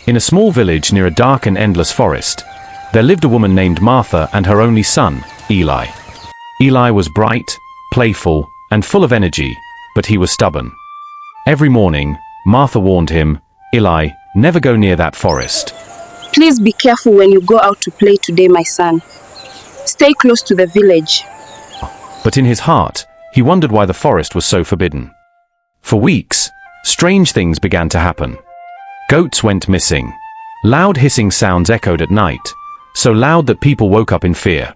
In a small village near a dark and endless forest, there lived a woman named Martha and her only son, Eli. Eli was bright, playful, and full of energy, but he was stubborn. Every morning, Martha warned him, "Eli, never go near that forest. Please be careful when you go out to play today, my son. Stay close to the village." But in his heart, he wondered why the forest was so forbidden. For weeks, strange things began to happen. Goats went missing. Loud hissing sounds echoed at night, so loud that people woke up in fear.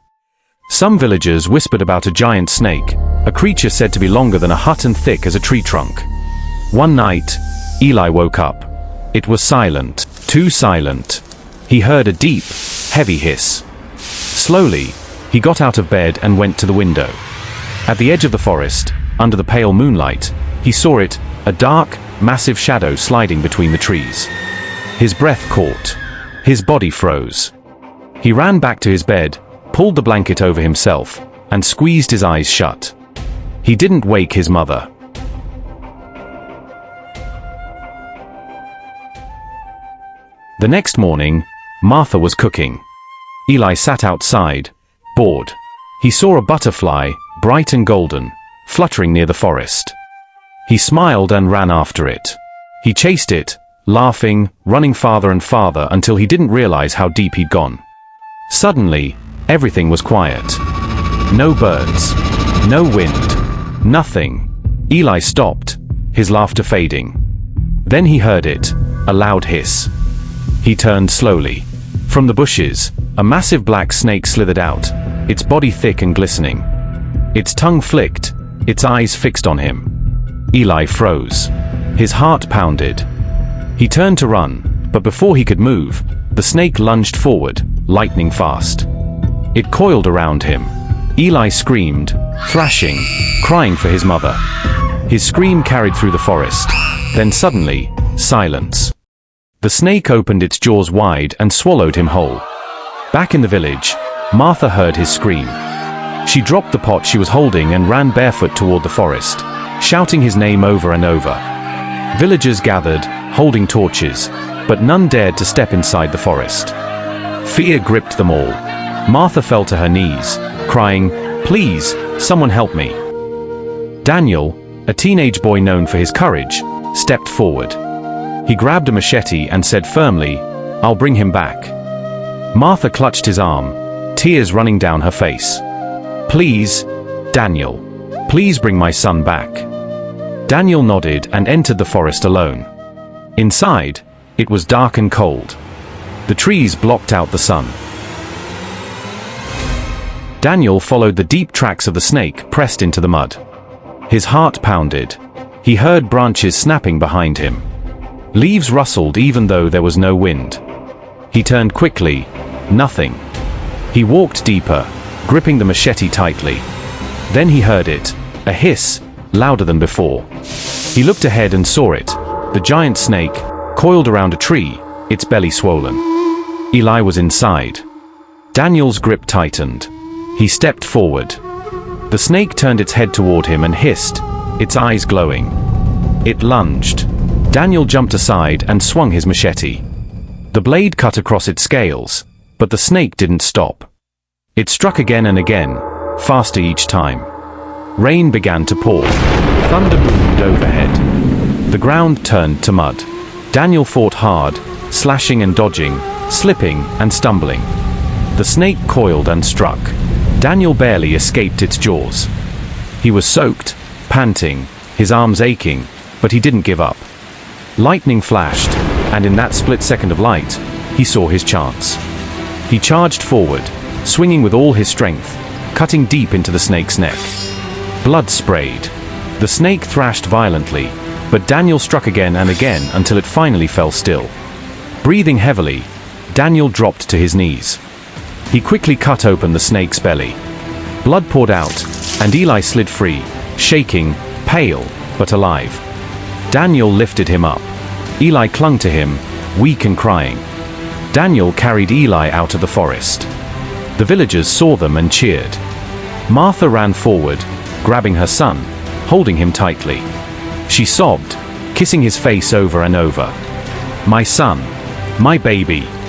Some villagers whispered about a giant snake, a creature said to be longer than a hut and thick as a tree trunk. One night, Eli woke up. It was silent, too silent. He heard a deep, heavy hiss. Slowly, he got out of bed and went to the window. At the edge of the forest, under the pale moonlight, he saw it, a dark, massive shadow sliding between the trees. His breath caught. His body froze. He ran back to his bed, pulled the blanket over himself, and squeezed his eyes shut. He didn't wake his mother. The next morning, Martha was cooking. Eli sat outside, bored. He saw a butterfly, bright and golden, fluttering near the forest. He smiled and ran after it. He chased it, laughing, running farther and farther until he didn't realize how deep he'd gone. Suddenly, everything was quiet. No birds, no wind, nothing. Eli stopped, his laughter fading. Then he heard it, a loud hiss. He turned slowly. From the bushes, a massive black snake slithered out, its body thick and glistening. Its tongue flicked, its eyes fixed on him. Eli froze. His heart pounded. He turned to run, but before he could move, the snake lunged forward, lightning fast. It coiled around him. Eli screamed, thrashing, crying for his mother. His scream carried through the forest. Then suddenly, silence. The snake opened its jaws wide and swallowed him whole. Back in the village, Martha heard his scream. She dropped the pot she was holding and ran barefoot toward the forest, shouting his name over and over. Villagers gathered, holding torches, but none dared to step inside the forest. Fear gripped them all. Martha fell to her knees, crying, "Please, someone help me." Daniel, a teenage boy known for his courage, stepped forward. He grabbed a machete and said firmly, "I'll bring him back." Martha clutched his arm, tears running down her face. "Please, Daniel, please bring my son back." Daniel nodded and entered the forest alone. Inside, it was dark and cold. The trees blocked out the sun. Daniel followed the deep tracks of the snake pressed into the mud. His heart pounded. He heard branches snapping behind him. Leaves rustled even though there was no wind. He turned quickly. Nothing. He walked deeper, gripping the machete tightly. Then he heard it, a hiss, louder than before. He looked ahead and saw it, the giant snake, coiled around a tree, its belly swollen. Eli was inside. Daniel's grip tightened. He stepped forward. The snake turned its head toward him and hissed, its eyes glowing. It lunged. Daniel jumped aside and swung his machete. The blade cut across its scales, but the snake didn't stop. It struck again and again, faster each time. Rain began to pour. Thunder boomed overhead. The ground turned to mud. Daniel fought hard, slashing and dodging, slipping and stumbling. The snake coiled and struck. Daniel barely escaped its jaws. He was soaked, panting, his arms aching, but he didn't give up. Lightning flashed, and in that split second of light, he saw his chance. He charged forward, swinging with all his strength, cutting deep into the snake's neck. Blood sprayed. The snake thrashed violently, but Daniel struck again and again until it finally fell still. Breathing heavily, Daniel dropped to his knees. He quickly cut open the snake's belly. Blood poured out, and Eli slid free, shaking, pale, but alive. Daniel lifted him up. Eli clung to him, weak and crying. Daniel carried Eli out of the forest. The villagers saw them and cheered. Martha ran forward, grabbing her son, holding him tightly. She sobbed, kissing his face over and over. "My son, My baby.